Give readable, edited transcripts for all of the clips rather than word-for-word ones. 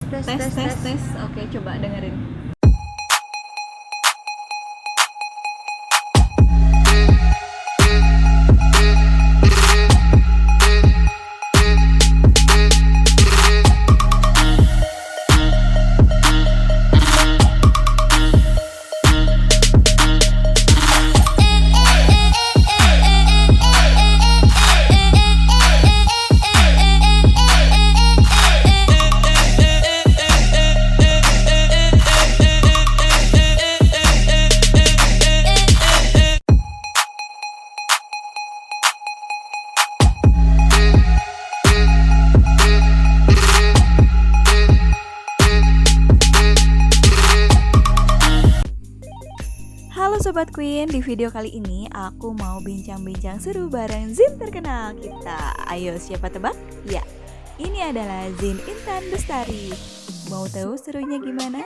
tes. Oke, coba dengerin. Halo Sobat Queen, di video kali ini aku mau bincang-bincang seru bareng Zin terkenal kita. Ayo siapa tebak? Ya, ini adalah Zin Intan Bestari. Mau tahu serunya gimana?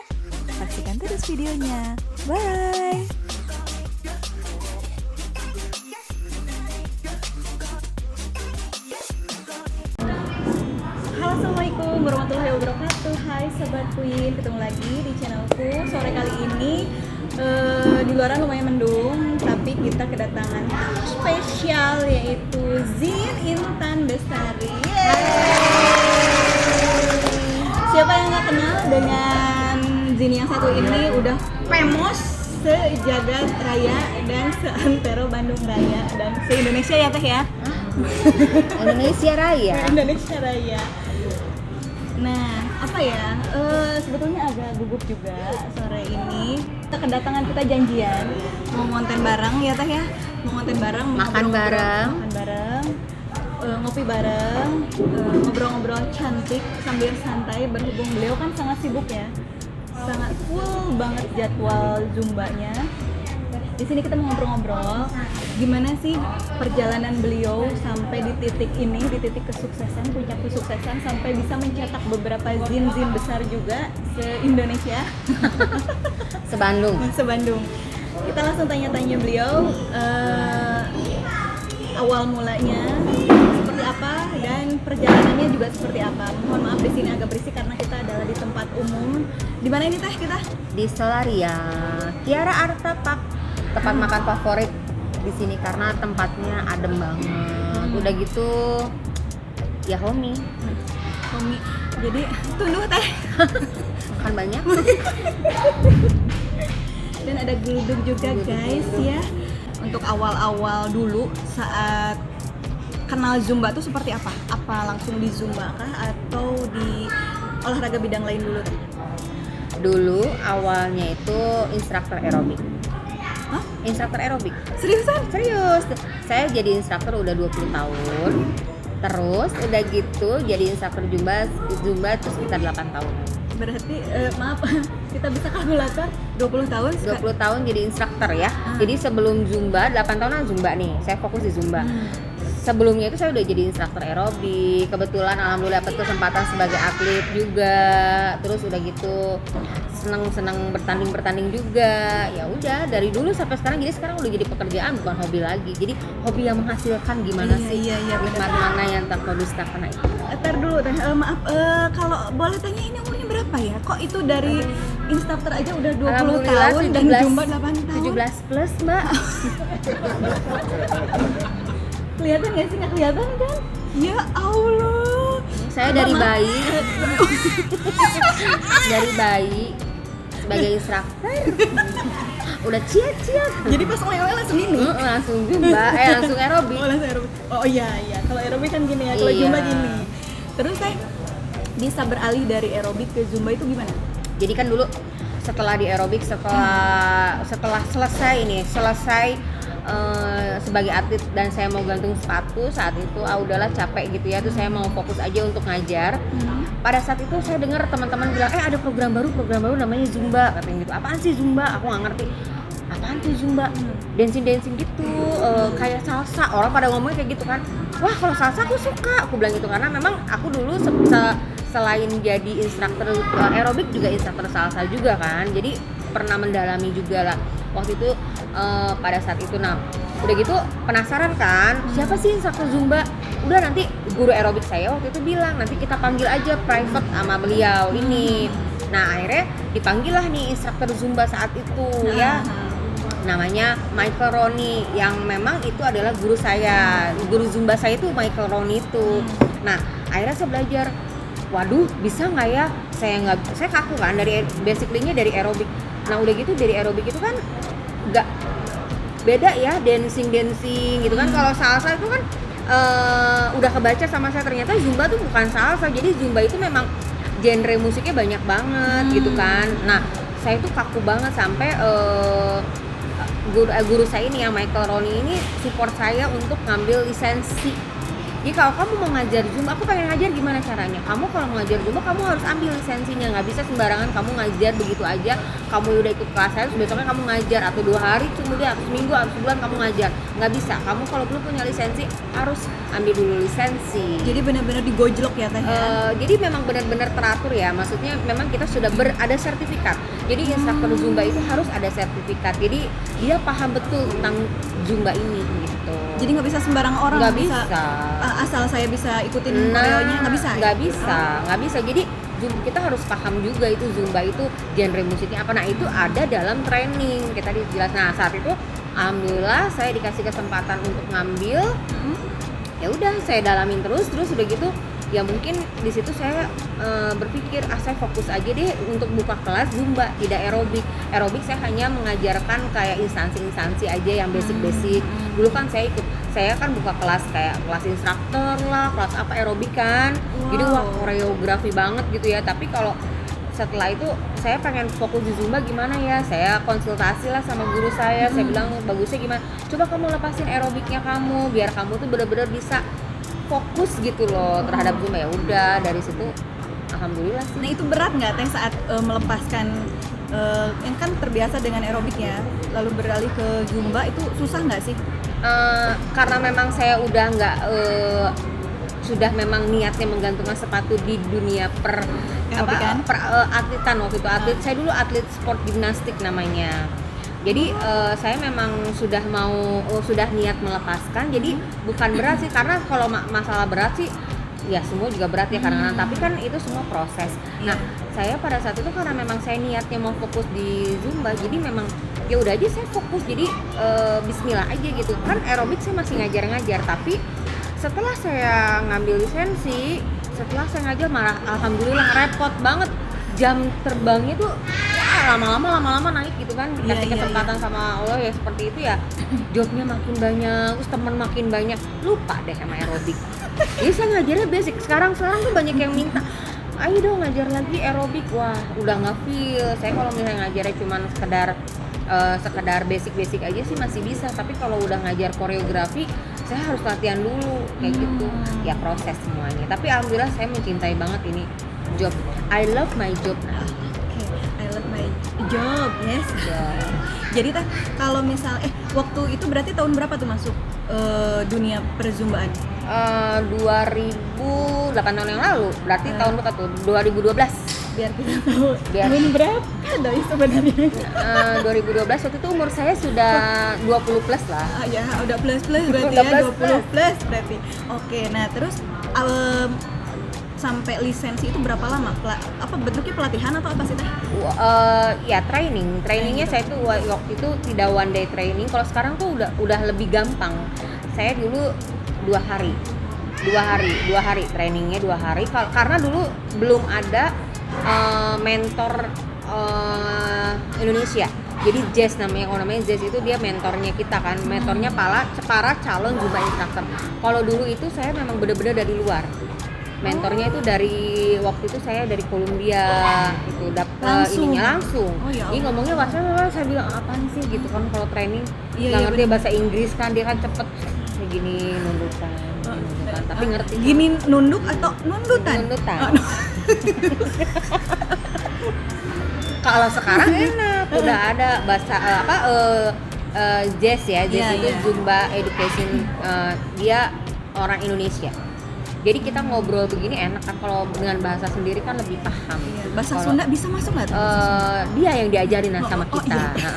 Saksikan terus videonya. Bye! Halo, Assalamualaikum warahmatullahi wabarakatuh. Hai Sobat Queen, ketemu lagi di channelku. Sore kali ini di luaran lumayan mendung, tapi kita kedatangan tamu spesial yaitu Zin Intan Bestari. Siapa yang nggak kenal dengan Zin yang satu ini? Udah famous sejagat raya dan seantero Bandung Raya dan se-Indonesia ya Teh ya? Indonesia Raya. Indonesia Raya. Nah, apa ya? Sebetulnya agak gugup juga sore ini. Kita kedatangan, kita janjian mau ngonten bareng ya Teh ya. Mau ngonten bareng, Makan bareng, ngopi bareng, ngobrol-ngobrol cantik sambil santai. Berhubung beliau kan sangat sibuk ya, sangat full banget jadwal zumbanya. Di sini kita mau ngobrol-ngobrol gimana sih perjalanan beliau sampai di titik ini, di titik kesuksesan, puncak kesuksesan, sampai bisa mencetak beberapa zin-zin besar juga se-Indonesia. Sebandung. Kita langsung tanya-tanya beliau awal mulanya seperti apa dan perjalanannya juga seperti apa. Mohon maaf di sini agak berisik karena kita adalah di tempat umum. Di mana ini Teh kita? di Solaria, Kiara Arta Park, tempat makan favorit di sini karena tempatnya adem banget. Udah gitu, ya homey, Jadi tunduh Teh. makan banyak. Dan ada geluduk juga guys ya. Untuk awal-awal dulu saat kenal Zumba tuh seperti apa? Apa langsung di Zumba kah atau di olahraga bidang lain dulu? Dulu awalnya itu instruktur aerobik. Hah? Instruktur aerobik. Seriusan? Serius. Saya jadi instruktur udah 20 tahun. Terus udah gitu jadi instruktur Zumba itu sekitar 8 tahun. Berarti maaf, kita bisa kalkulator 20 tahun? 20 tahun jadi instruktur ya. Jadi sebelum Zumba, 8 tahunan Zumba nih. Saya fokus di Zumba. Sebelumnya itu saya udah jadi instruktur aerobik. Kebetulan alhamdulillah dapat kesempatan sebagai atlet juga. Terus udah gitu senang bertanding juga. Ya udah dari dulu sampai sekarang, jadi sekarang udah jadi pekerjaan bukan hobi lagi. Jadi hobi yang menghasilkan gimana sih? Iya, Nikmat mana yang tanpa dusta kena itu. Ntar dulu Teh, maaf kalau boleh tanya ini umurnya berapa ya? Kok itu dari instruktur aja udah 20 Alhamdulillah, tahun dan 17 Zumba 8 tahun? 17 plus Mbak. Kelihatan nggak sih? Nggak kelihatan kan? Ya Allah. Saya dari bayi sebagai instruktur udah ciat. Jadi pas oleh-oleh langsung ini? Langsung Zumba, langsung aerobik. Oh, langsung aerobik. Oh iya. Kalau aerobik kan gini ya, kalau Iya. Zumba gini. Terus Teh bisa beralih dari aerobik ke Zumba itu gimana? Jadi kan dulu setelah di aerobik, setelah selesai sebagai atlet dan saya mau gantung sepatu, saat itu udahlah capek gitu ya, terus saya mau fokus aja untuk ngajar. Pada saat itu saya dengar teman-teman bilang ada program baru namanya Zumba, katanya gitu. Apaan sih Zumba? Aku nggak ngerti apaan tuh Zumba. dancing gitu, kayak salsa. Orang pada ngomongnya kayak gitu kan, wah kalau salsa aku suka, aku bilang gitu. Karena memang aku dulu selain jadi instruktur aerobik juga instruktur salsa juga kan, jadi pernah mendalami juga lah waktu itu pada saat itu. Nah Udah gitu penasaran kan, siapa sih instruktur Zumba? Udah, nanti guru aerobik saya waktu itu bilang nanti kita panggil aja private sama beliau ini. Nah akhirnya dipanggil lah nih instruktur Zumba saat itu ya, namanya Michael Ronnie, yang memang itu adalah guru saya, guru Zumba saya itu Michael Ronnie itu. Nah akhirnya saya belajar, waduh bisa nggak ya, saya kaku kan, dari basically-nya dari aerobik. Nah udah gitu dari aerobik itu kan nggak beda ya, dancing gitu kan. Kalau salsa itu kan udah kebaca sama saya, ternyata Zumba tuh bukan salsa. Jadi Zumba itu memang genre musiknya banyak banget gitu kan. Nah saya tuh kaku banget sampai guru saya ini yang Michael Ronnie ini support saya untuk ngambil lisensi. Jadi kalau kamu mau ngajar Zumba, aku pengen ngajar, gimana caranya? Kamu kalau mau ngajar Zumba, kamu harus ambil lisensinya. Nggak bisa sembarangan kamu ngajar begitu aja. Kamu udah ikut kelas saya, besoknya kamu ngajar, atau 2 hari kemudian, atau seminggu, atau sebulan kamu ngajar. Nggak bisa. Kamu kalau belum punya lisensi, harus ambil dulu lisensi. Jadi benar-benar digojlok ya Teh ya? Jadi memang benar-benar teratur ya. Maksudnya memang kita sudah ada sertifikat. Jadi instruktur Zumba itu harus ada sertifikat. Jadi dia paham betul tentang Zumba ini gitu. Jadi nggak bisa sembarang orang Nggak bisa. Asal saya bisa ikutin koreonya, nggak bisa. Nggak bisa. Jadi kita harus paham juga itu Zumba itu genre musiknya apa. Nah itu ada dalam training kita dijelas. Nah saat itu alhamdulillah saya dikasih kesempatan untuk ngambil. Ya udah saya dalamin terus udah gitu. Ya mungkin di situ saya berpikir saya fokus aja deh untuk buka kelas Zumba, tidak aerobik. Aerobik saya hanya mengajarkan kayak instansi aja yang basic. Dulu kan saya kan buka kelas kayak kelas instruktur lah, kelas apa aerobik kan. Jadi wah koreografi banget gitu ya. Tapi kalau setelah itu saya pengen fokus di Zumba, gimana ya? Saya konsultasi lah sama guru saya. Saya bilang bagusnya gimana? Coba kamu lepasin aerobiknya kamu, biar kamu tuh benar-benar bisa fokus gitu loh terhadap Zumba. Ya udah dari situ alhamdulillah sih. Nah itu berat nggak Teh saat melepaskan yang kan terbiasa dengan aerobik ya, lalu beralih ke Zumba, itu susah nggak sih? Karena memang saya udah nggak sudah memang niatnya menggantungkan sepatu di dunia atletan waktu itu. Saya dulu atlet sport gimnastik namanya. Jadi saya memang sudah niat melepaskan. Jadi bukan berat sih, karena kalau masalah berat sih ya semua juga berat ya kadang-kadang, tapi kan itu semua proses. Nah saya pada saat itu karena memang saya niatnya mau fokus di Zumba, jadi memang ya udah aja saya fokus. Jadi Bismillah aja gitu kan. Aerobik saya masih ngajar, tapi setelah saya ngambil lisensi, setelah saya ngajar malah alhamdulillah repot banget. Jam terbangnya tuh ya, lama-lama naik gitu kan. Dikasih kesempatan sama Allah ya seperti itu ya. Jobnya makin banyak, terus teman makin banyak, lupa deh sama aerobik. Jadi saya ngajarnya basic. Sekarang tuh banyak yang minta, ayo dong ngajar lagi aerobik. Wah udah nggak feel. Saya kalau misalnya ngajarnya cuma sekedar basic aja sih masih bisa. Tapi kalau udah ngajar koreografi, saya harus latihan dulu kayak gitu. Ya proses semuanya. Tapi alhamdulillah saya mencintai banget ini job. I love my job now. I love my job, yes. Jadi Teh, kalau misal waktu itu berarti tahun berapa tuh masuk dunia perzumbaan? 2008 tahun yang lalu. Berarti tahun berapa tuh? 2012. Biar kita tahu tahun berapa doi sebenarnya. 2012 waktu itu umur saya sudah 20 plus lah. Ya udah plus berarti ya, 20 plus berarti. Oke, nah terus sampai lisensi itu berapa lama? Apa bentuknya pelatihan atau apa sih Teh? Ya trainingnya saya tuh waktu itu tidak one day training. Kalau sekarang tuh udah lebih gampang. Saya dulu 2 hari trainingnya 2 hari. Karena dulu belum ada mentor Indonesia. Jadi Jazz namanya Jazz itu dia mentornya kita kan. Mentornya para calon Zumba instructor. Kalau dulu itu saya memang benar-benar dari luar. Mentornya itu dari waktu itu saya dari Columbia itu dapat ininya langsung. Ini ngomongnya bahasa saya bilang apaan sih gitu kan, kalau training nggak ngerti bahasa Inggris kan, dia kan cepet kayak gini nundukan. Tapi ngerti. Gini nunduk atau nundutan? Kalau sekarang enak, udah ada bahasa Jazz ya, Jazz itu Zumba Education, dia orang Indonesia. Jadi kita ngobrol begini enak kan, kalau dengan bahasa sendiri kan lebih paham. Iya. Bahasa Kalau- Sunda bisa masuk nggak tuh? Dia yang diajarin sama Oh, kita. iya.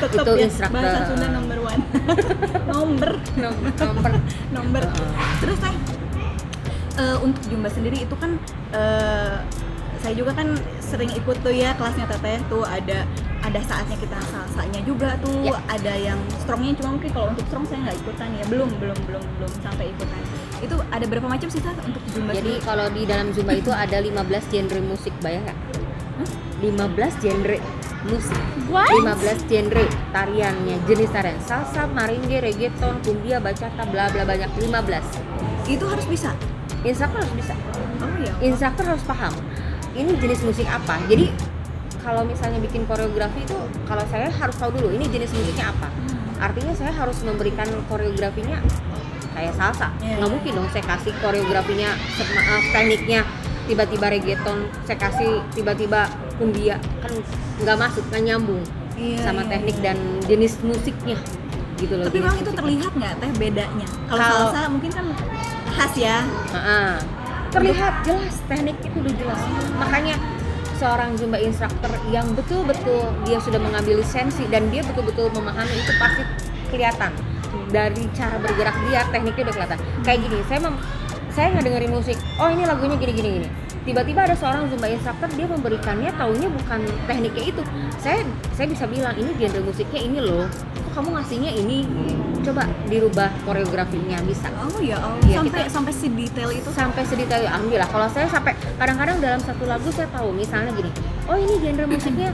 Tetep Itu ya, instruktur. bahasa Sunda number one. nomor Nomor. Terus teh untuk Zumba sendiri itu kan saya juga kan sering ikut tuh ya kelasnya teteh tuh, ada saatnya kita salsanya juga tuh, Ya. ada yang strongnya, cuma mungkin kalau untuk strong saya nggak ikutan ya, belum sampai ikutan. Itu ada berapa macam sih Teh untuk Zumba Jadi sendiri? kalau di dalam Zumba itu ada 15 genre musik, bayang nggak? 15 genre musik. What? 15 genre tariannya, jenis tarian salsa, maringe, reggaeton, cumbia, bachata, bla bla, banyak 15. Itu harus bisa. Instruktur harus bisa. Oh ya. Instruktur harus paham ini jenis musik apa. Jadi kalau misalnya bikin koreografi itu, kalau saya harus tahu dulu ini jenis musiknya apa. Artinya saya harus memberikan koreografinya kayak salsa. Iya. Nggak mungkin dong saya kasih koreografinya, tekniknya tiba-tiba reggaeton, saya kasih tiba-tiba cumbia, kan nggak masuk, nggak nyambung sama teknik dan jenis musiknya gitu loh. Tapi jenis memang itu musiknya. terlihat nggak Teh bedanya? Kalau Kalau- salsa mungkin kan khas ya. Terlihat jelas, teknik itu udah jelas. Makanya seorang Zumba instructor yang betul-betul dia sudah mengambil lisensi dan dia betul-betul memahami itu pasti kelihatan dari cara bergerak dia, tekniknya udah kelihatan. Kayak gini, saya ngedengerin musik, oh ini lagunya gini. Tiba-tiba ada seorang Zumba instructor, dia memberikannya taunya bukan tekniknya itu. Saya bisa bilang ini genre musiknya ini loh. Kok kamu ngasihnya ini? Coba dirubah koreografinya, bisa. Oh ya, Iya, sampai si detail itu. Sampai sedetail, alhamdulillah. Kalau saya sampai kadang-kadang dalam satu lagu saya tahu misalnya gini, oh ini genre musiknya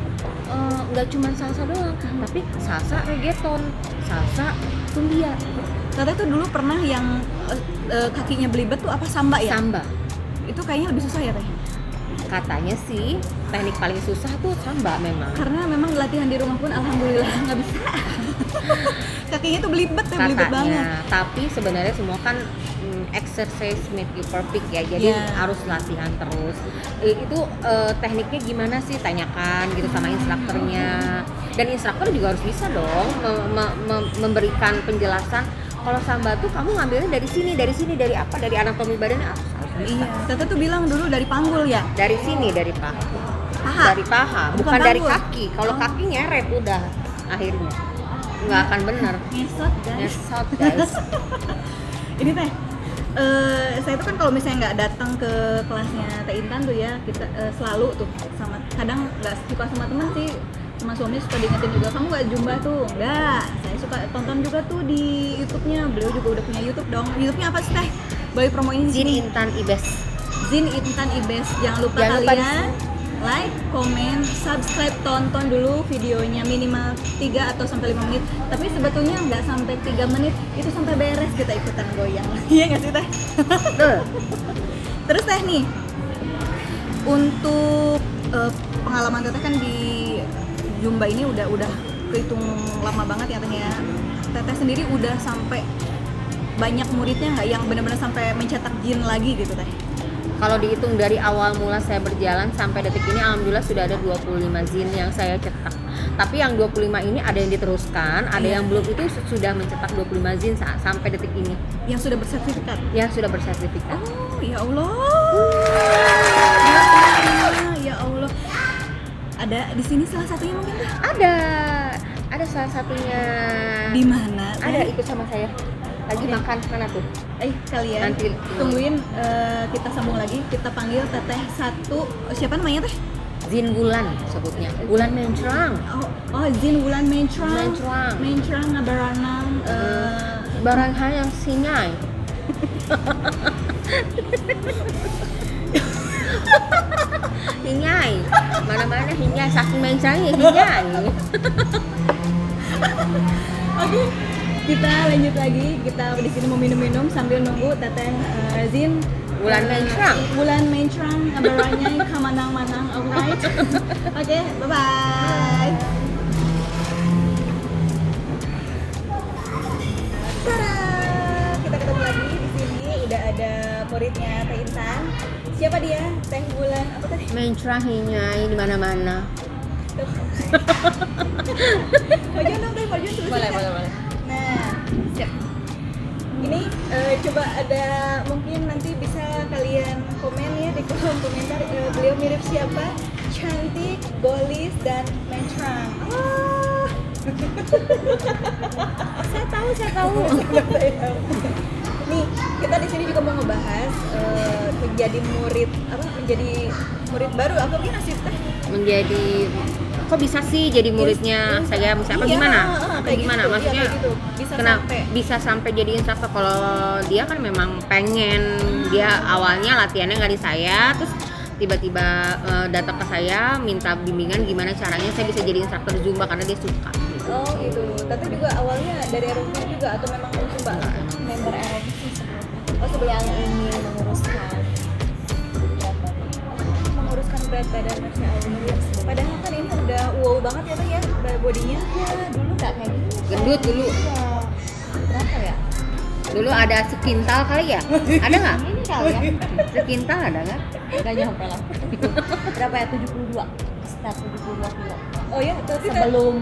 nggak cuma salsa doang, tapi salsa reggaeton, salsa cumbia, Teteh tuh dulu pernah yang kakinya belibet tuh apa, samba ya? samba. Itu kayaknya lebih susah ya Teh? Katanya sih teknik paling susah tuh samba memang. Karena memang latihan di rumah pun alhamdulillah nggak bisa. Kakinya tuh belibet ya, belibet banget. Katanya, tapi sebenarnya semua kan exercise make you perfect ya, jadi Iya. harus latihan terus. Itu tekniknya gimana sih, tanyakan gitu sama instrukturnya, dan instruktur juga harus bisa dong memberikan penjelasan. Kalau samba tuh kamu ngambilnya dari sini, dari apa, dari anatomi badannya harus bisa. Iya, Teteh tuh bilang dulu dari panggul ya. Dari sini, dari paha, Paha. dari paha, Bukan bukan dari panggul. kaki. Kalau Oh. kaki nyeret udah akhirnya nggak akan bener. Ngesot guys. Nyesot guys. Ini Teh, saya tuh kan kalau misalnya nggak datang ke kelasnya Teh Intan tuh ya, kita selalu tuh sama, kadang nggak suka sama teman sih, sama suami suka diingetin juga, kamu nggak Zumba tuh? Enggak, saya suka tonton juga tuh di YouTube-nya, beliau juga udah punya YouTube dong. YouTube-nya apa sih Teh? Boleh promoin di Zin sini. Intan Ibes. Zin Intan Ibes. Jangan lupa Jangan lupa kalian like, comment, subscribe, tonton dulu videonya minimal 3 atau sampai 5 menit. Tapi sebetulnya nggak sampai 3 menit, itu sampai beres kita ikutan goyang. Iya nggak sih Teh? Betul. Terus Teh nih, untuk pengalaman Teteh kan di Zumba ini udah kehitung lama banget ya Teh ya. Teteh sendiri udah sampai banyak muridnya nggak yang benar-benar sampai mencetak jin lagi gitu Teh? Kalau dihitung dari awal mula saya berjalan sampai detik ini, alhamdulillah sudah ada 25 zin yang saya cetak. Tapi yang 25 ini ada yang diteruskan, ada Iya. yang belum, itu sudah mencetak 25 zin sampai detik ini. Yang sudah bersertifikat? Yang sudah bersertifikat. Oh ya Allah, ya Allah. Ada di sini salah satunya mungkin Teh? Ada salah satunya. Di mana? Teh? Ada, ikut sama saya. Lagi Oke. makan mana tuh? Kalian Nanti. tungguin, kita sambung lagi, kita panggil Teteh satu. Siapa namanya Teh? Zin Bulan sebutnya. Bulan Mencrang. Oh Zin Wulan Mencrang. Mencrang. Mencrang ngabaranang. Barang hayang sinyai. Hinyai. Mana-mana hinyai, saking mencrangnya hinyai. Oke, kita lanjut lagi. Kita di sini mau minum-minum sambil nunggu Teteh Zin Wulan Mencrang. Wulan Mencrang ngabarannya kamanang-manang. Alright. Oke, bye-bye. Tada! Kita ketemu lagi di sini. Udah ada muridnya Teh Intan. Siapa dia? Teh Wulan apa tadi? Mencrang hinyai di mana-mana. Maju dong Teh, maju sebentar. Boleh. Nah, siap. Ini coba ada mungkin nanti bisa kalian komen ya di kolom komentar beliau mirip siapa? Cantik, Golis, dan Mentrang. Saya tahu. Nih, kita di sini juga mau ngebahas menjadi murid baru atau gimana sih teh? Menjadi kok bisa sih jadi muridnya saya misalnya Iya, gimana? kayak Atau gimana? gitu, Maksudnya iya, kayak gitu. bisa sampai jadi instruktur. Kalau dia kan memang pengen, dia awalnya latihannya nggak di saya, terus tiba-tiba datang ke saya minta bimbingan gimana caranya saya bisa jadi instruktur Zumba karena dia suka. Oh gitu. Tante juga awalnya dari aerobik juga atau memang Zumba? Member aerobik sih sebelumnya. Oh sebelum Yang ingin menguruskan berat badan. menguruskan berat badan, Masya Allah. Padahal kan ini udah wow banget ya Teh ya bodinya. Ya dulu nggak kayak gini. Gendut dulu. Iya. Berapa ya? Dulu ada sekintal kali ya? Ada nggak? Ini kali ya. Sekintal ada nggak? Nggak nyampe lah. Berapa ya? 72. Sekitar 72 kilo. Oh ya, tapi Sebelum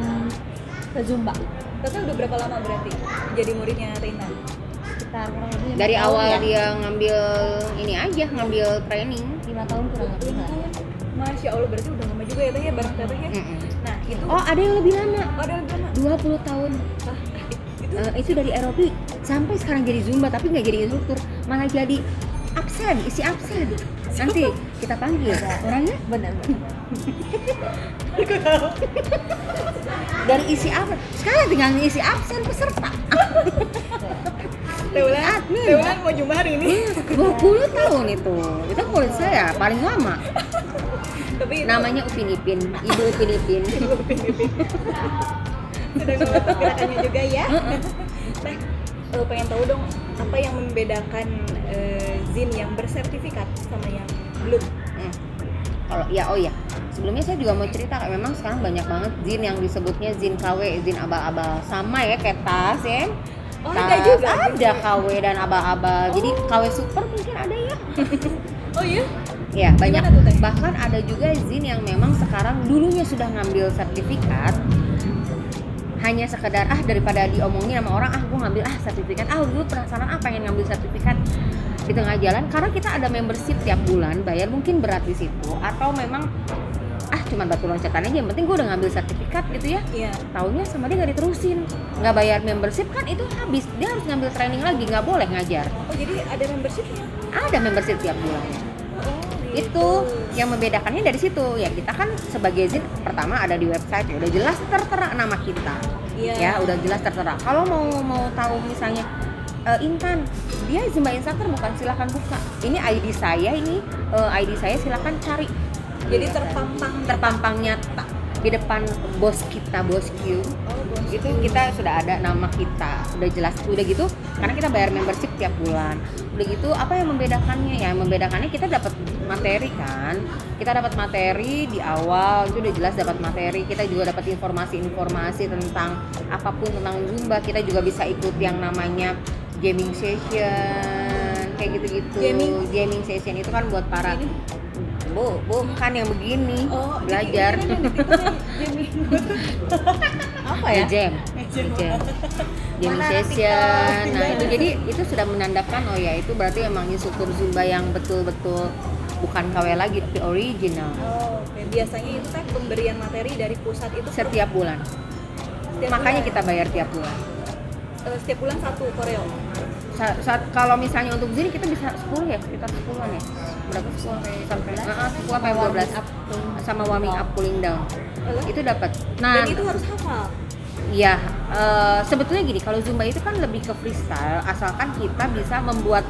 ke Zumba. Tante udah berapa lama berarti jadi muridnya Tina? Sekitar kurang lebih 5 Dari tahun awal ya. dia ngambil training. 5 tahun kurang lebih lah. Masya Allah, berarti udah lama juga ya Teh ya bareng Teteh ya? Mm-mm. Nah itu, Oh, ada yang lebih lama. ada yang berapa? 20 tahun. Ah, itu Itu dari aerobik sampai sekarang jadi Zumba tapi nggak jadi instruktur, malah jadi isi absen. Nanti kita panggil orangnya Benar. dari isi absen. Sekarang tinggal isi absen peserta. Teulan mau jumpa hari ini. 20 tahun itu. Itu murid saya paling lama. Tapi itu Namanya Upin Ipin, Ibu Upin Ipin. sudah membentuk gerakannya juga ya. Teh, pengen tahu dong apa yang membedakan ZIN yang bersertifikat sama yang belum? Kalau ya, sebelumnya saya juga mau cerita, memang sekarang banyak banget ZIN yang disebutnya ZIN KW, ZIN abal-abal, sama ya kayak tas ya. Oh, Tas, ada juga. ada KW dan abal-abal. Jadi KW super mungkin ada ya. Oh iya? Ya banyak. Gimana tuh, Teh? Bahkan ada juga ZIN yang memang sekarang dulunya sudah ngambil sertifikat, hanya sekedar daripada diomongin sama orang gue ngambil sertifikat, dulu penasaran pengen ngambil sertifikat di tengah jalan, karena kita ada membership tiap bulan, bayar mungkin berat di situ, atau memang cuma batu loncatan aja, yang penting gue udah ngambil sertifikat gitu ya. Iya. Taunya sama dia nggak diterusin, nggak bayar membership kan itu habis, dia harus ngambil training lagi, nggak boleh ngajar. Oh jadi ada membershipnya? Ada membership tiap bulan. Oh Itu yang membedakannya dari situ ya. Kita kan sebagai ZIN pertama ada di website, udah jelas tertera nama kita. Iya. Ya udah jelas tertera. Kalau mau tahu misalnya Intan dia Zumba instructor bukan, silahkan buka. Ini ID saya, ID saya silahkan cari. Jadi Gitu. terpampang nyata di depan bos kita, bos Q. Itu kita sudah ada nama kita, udah jelas, udah gitu karena kita bayar membership tiap bulan. Udah gitu apa yang membedakannya? Ya membedakannya kita dapat materi kan, kita dapat materi di awal, itu udah jelas dapat materi. Kita juga dapat informasi tentang apapun tentang Zumba. Kita juga bisa ikut yang namanya jamming session kayak gitu-gitu. Jamming session itu kan buat para bukan yang begini, belajar. Apa ya? Jam jamming session. Nah itu jadi itu sudah menandakan itu berarti emang instruktur Zumba yang betul-betul bukan KW lagi tapi original. Oh, oke. Biasanya itu kan pemberian materi dari pusat itu Setiap bulan. Makanya kita bayar tiap bulan. setiap bulan satu koreo. Kalau misalnya untuk ZIN kita bisa 10 ya, sekitar 10-an ya. Berapa 10 sampai 10 sampai 12 sama warming up, cooling down. Itu dapat. Nah, Dan itu harus hafal. iya, sebetulnya gini, kalau Zumba itu kan lebih ke freestyle, asalkan kita bisa membuat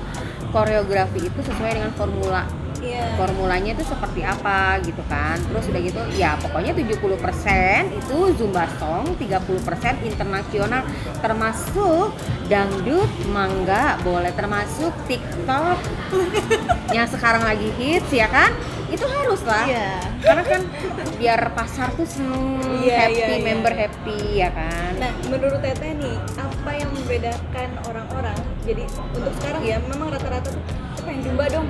koreografi itu sesuai dengan formula. Iya. Formulanya itu seperti apa gitu kan. Terus udah gitu ya pokoknya 70% itu Zumba song, 30% internasional, termasuk dangdut, mangga, boleh termasuk TikTok yang sekarang lagi hits ya kan. Itu harus lah. Iya. Karena kan biar pasar tuh seneng, Iya, happy, iya. member happy ya kan. Nah, menurut Teteh nih, apa yang membedakan orang-orang? Jadi untuk sekarang ya, memang rata-rata tuh pengen Zumba dong.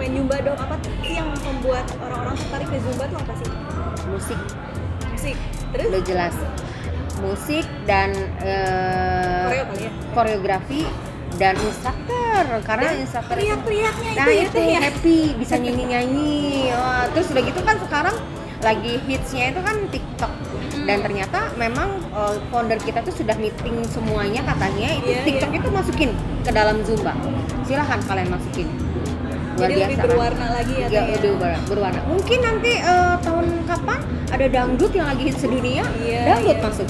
Apa sih yang membuat orang-orang tertarik ke Zumba tuh apa sih? Musik Musik. Terus udah jelas. Musik dan koreo kali ya? koreografi dan instruktur karena Dan instruktur teriak-teriaknya nah itu ya, itu Teh, ya? happy bisa nyanyi. Wah, terus udah gitu kan sekarang lagi hitsnya itu kan TikTok dan ternyata memang founder kita tuh sudah meeting semuanya katanya itu Iya, TikTok iya. itu masukin ke dalam Zumba. Silahkan kalian masukin. Luar Jadi lebih biasa, kan? berwarna lagi ya, Ya, Teh, ya? lebih berwarna. Mungkin nanti tahun kapan ada dangdut yang lagi hits sedunia, Iya, dangdut iya. masuk.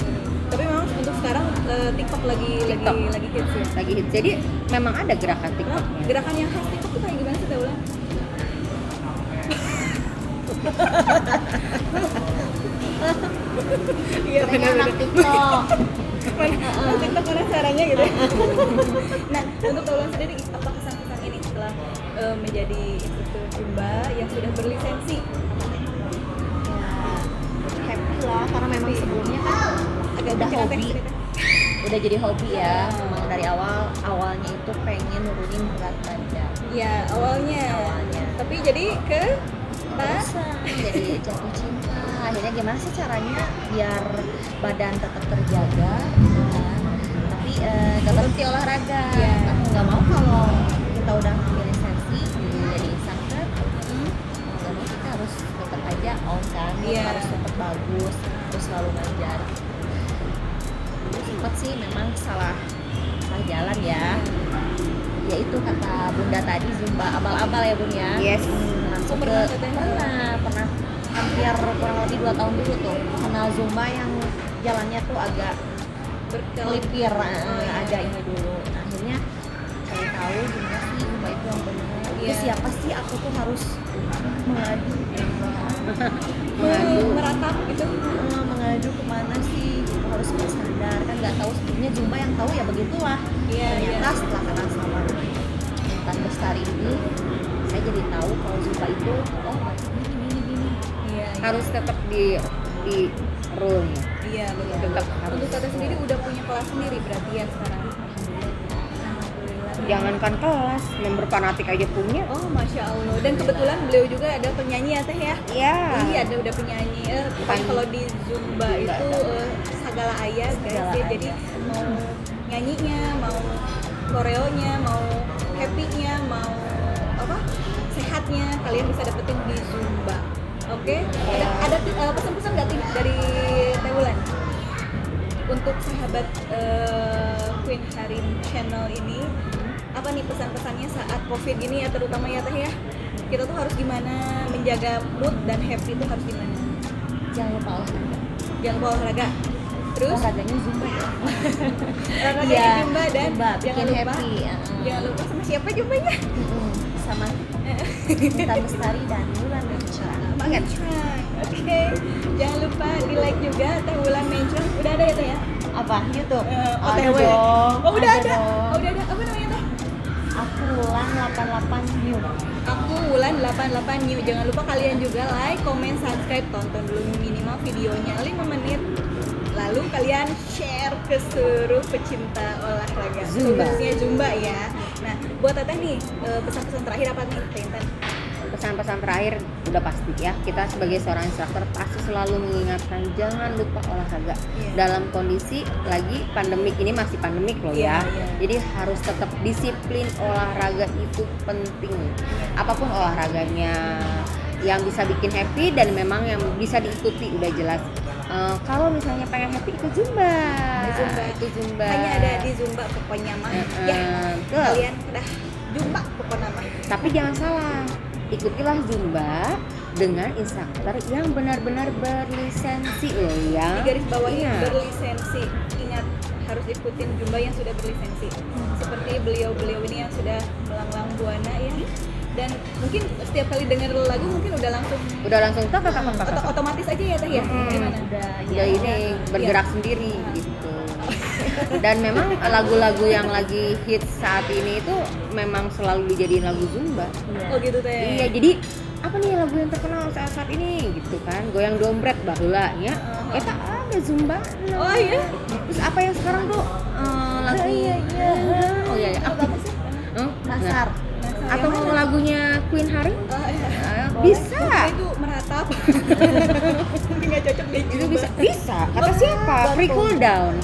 Tapi memang untuk sekarang TikTok lagi hits ya. Lagi hits. Jadi memang ada gerakan Nah, TikToknya. gerakan yang khas TikTok tuh kayak gimana sih, Teh Ulan? Iya, Katanya anak TikTok. TikTok mana caranya gitu. Nah, untuk Teh Ulan sendiri apa kesan-kesan ini setelah menjadi instruktur Zumba yang sudah berlisensi? Ya, happy lah karena memang sebelumnya kan Agak udah kencang, Teh, hobi. cerita. Udah jadi hobi ya. Memang dari awalnya itu pengen nurunin berat badan. Ya, awalnya. Tapi jadi ke Terusan jadi jatuh cinta. Akhirnya gimana sih caranya biar badan tetap terjaga, kan? Tapi gak berhenti olahraga. Iya. Aku nggak mau kalau kita udah ngambil lisensi jadi instruktur, nggak mau kita harus tetap aja on kan, Iya. harus tetap bagus, terus selalu ngajar. Dulu sempet sih memang salah jalan ya. Ya itu kata Bunda tadi Zumba abal-abal ya Bun ya. Yes. Langsung Pernah, ke Teteh? pernah hampir kurang lebih 2 tahun dulu tuh kenal Zumba yang jalannya tuh agak melipir, ada ini dulu. Nah, akhirnya cari tahu gimana sih Zumba itu yang benar. Iya. Terus siapa sih aku tuh harus mengadu meratap gitu. mengadu kemana sih gitu, harus bersandar kan nggak tahu sebelumnya Zumba yang tahu ya begitulah. Iya, Ternyata iya. setelah kenal sama Intan Bestari ini saya jadi tahu kalau Zumba itu oh gini. Iya. Harus tetap di rule. Iya, betul. Tetap harus. Untuk Teteh sendiri udah punya kelas sendiri berarti ya sekarang. Alhamdulillah. Jangankan kelas, member fanatik aja punya. Oh, masya Allah. Dan kebetulan beliau juga ada penyanyi ya, Teh ya. Iya. Iya, ada udah penyanyi. Pokoknya kalau di Zumba itu segala ayah guys. Segala Ya, ayah. jadi mau nyanyinya, mau koreonya, mau happy-nya, mau apa? Sehatnya kalian bisa dapetin di Zumba. Oke? Ada pesan-pesan nggak Tin, dari Teh Wulan untuk sahabat Queen Harim Channel ini? Apa nih pesan-pesannya saat COVID ini ya, terutama ya Teh ya? Kita tuh harus gimana menjaga mood dan happy itu harus gimana? Jangan lupa olahraga. Jangan lupa olahraga. Terus Olahraganya Zumba ya. olahraga Iya, di Zumba dan Zumba, jangan bikin lupa happy. jangan lupa sama siapa Zumbanya? Sama Intan Bestari dan Wulan Mencra. Makan Oke, jangan lupa di like juga Teh Wulan Mencra. Udah ada ya Teh ya? Apa? YouTube? OTW. Ada dong. Oh udah ada. dong. Oh udah ada. Apa namanya Teh? Aku Wulan 88 New. Aku Wulan 88 New. Jangan lupa kalian juga like, comment, subscribe, tonton dulu minimal videonya 5 menit. Lalu kalian share ke seluruh pecinta olahraga, Zumba. khususnya Zumba ya. Nah, buat Teteh nih, pesan-pesan terakhir apa nih, Teh Intan? Pesan-pesan terakhir udah pasti ya, kita sebagai seorang instruktur pasti selalu mengingatkan jangan lupa olahraga. Iya. Dalam kondisi lagi pandemik ini, masih pandemik loh Iya, ya. iya. Jadi harus tetap disiplin, olahraga itu penting. Apapun olahraganya yang bisa bikin happy dan memang yang bisa diikuti udah jelas. Kalau misalnya pengen happy itu Zumba. Itu Zumba. Hanya ada di Zumba pokoknya mah. Ya, Betul. kalian udah Zumba pokoknya mah. Tapi jangan salah, ikutilah Zumba dengan instruktur yang benar-benar berlisensi loh ya. Di garis bawahnya Iya. berlisensi. Ingat, harus ikutin Zumba yang sudah berlisensi. Seperti beliau-beliau ini yang sudah melanglang buana ya. Dan mungkin setiap kali denger lagu mungkin udah langsung tak. otomatis aja ya Teh ya. Gimana? Udah Udah ini bergerak sendiri gitu. Dan memang lagu-lagu yang lagi hits saat ini itu memang selalu dijadiin lagu Zumba. Oh gitu Teh. Iya, jadi apa nih lagu yang terkenal saat ini gitu kan? Goyang dompet baheula nya. Eta ada Zumba. Oh iya. Terus apa yang sekarang tuh lagu Iya. Oh iya ya. Apa sih? Nasar. Atau mau lagunya Queen Harim? Oh, Bisa. itu meratap. Nggak cocok deh Itu Zumba. bisa. Kata siapa? Free cool down.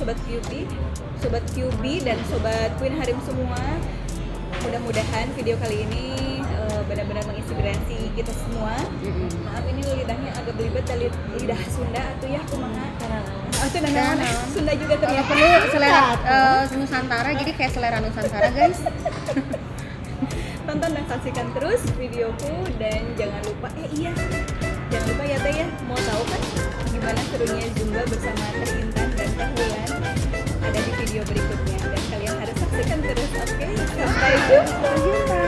sobat QB dan sobat Queen Harim semua. Mudah-mudahan video kali ini benar-benar menginspirasi kita semua. Maaf ini lidahnya agak belibet dari lidah Sunda atau ya kumaha. Atau naon Sunda juga Kalau ternyata. perlu selera Nusantara, jadi kayak selera Nusantara guys. Tonton dan saksikan terus videoku dan jangan lupa jangan lupa ya Teh ya, mau tahu kan gimana serunya Zumba bersama Teh Intan dan Teh Wulan, ada di video berikutnya dan kalian harus saksikan terus. Oke, sampai jumpa.